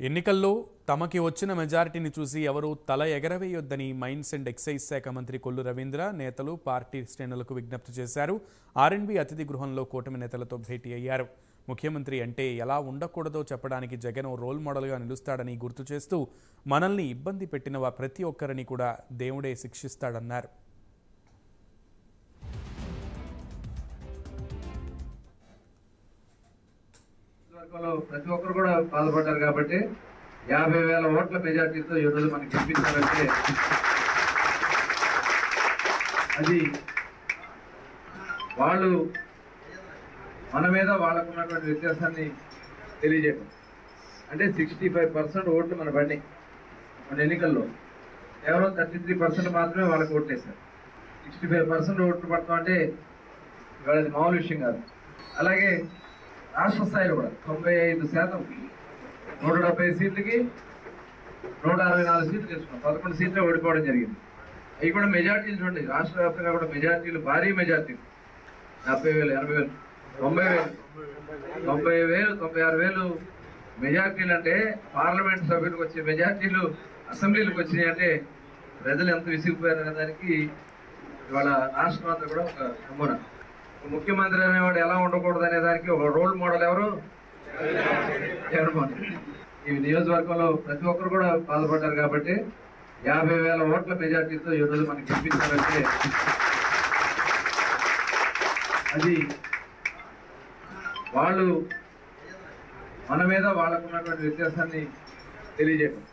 ఎన్నికల్లో తమకి వచ్చిన మెజారిటీని చూసి ఎవరూ తల ఎగరవేయొద్దని మైన్స్ అండ్ ఎక్సైజ్ శాఖ మంత్రి కొల్లు రవీంద్ర నేతలు పార్టీ శ్రేణులకు విజ్ఞప్తి చేశారు. ఆర్ఎండ్బి అతిథి గృహంలో కూటమి నేతలతో భేటీ అయ్యారు. ముఖ్యమంత్రి అంటే ఎలా ఉండకూడదో చెప్పడానికి జగన్ రోల్ మోడల్గా నిలుస్తాడని గుర్తు చేస్తూ మనల్ని ఇబ్బంది పెట్టిన ప్రతి ఒక్కరిని కూడా దేవుడే శిక్షిస్తాడన్నారు. ప్రతి ఒక్కరు కూడా బాధపడ్డారు కాబట్టి 50,000 ఓట్ల మెజార్టీతో ఈ రోజు మనకి గెలిపించారంటే అది వాళ్ళు మన మీద వాళ్ళకున్నటువంటి వ్యత్యాసాన్ని తెలియజేయడం. అంటే 65% ఓట్లు మన పడినాయి. మన ఎన్నికల్లో కేవలం 33% మాత్రమే వాళ్ళకి ఓట్లు వేశారు. 65% ఓట్లు పడతాం అంటే ఇవాళ అది మామూలు విషయం కాదు. అలాగే రాష్ట్ర స్థాయిలో కూడా 95%, 170 సీట్లకి 164 సీట్లు తీసుకున్నాం. 11 సీట్లు ఓడిపోవడం జరిగింది. అవి కూడా మెజార్టీలు చూడండి, రాష్ట్ర వ్యాప్తంగా కూడా మెజార్టీలు, భారీ మెజార్టీలు 70,000, 80,000, 90,000, 90,000, 96,000 మెజార్టీలు. అంటే పార్లమెంట్ సభ్యులకు వచ్చే మెజార్టీలు అసెంబ్లీలకు వచ్చినాయి అంటే ప్రజలు ఎంత విసిగిపోయారనే దానికి ఇవాళ రాష్ట్రం అంతా కూడా ఒక నమూనా. ముఖ్యమంత్రి అనేవాడు ఎలా ఉండకూడదు అనే దానికి ఒక రోల్ మోడల్ ఎవరు? జగన్మోహన్. ఈ నియోజకవర్గంలో ప్రతి ఒక్కరు కూడా బాధపడ్డారు కాబట్టి 50,000 ఓట్ల మెజార్టీతో ఈ రోజు మనకి గెలిపించారంటే అది వాళ్ళు మన మీద వాళ్ళకున్నటువంటి వ్యత్యాసాన్ని తెలియజేయడం.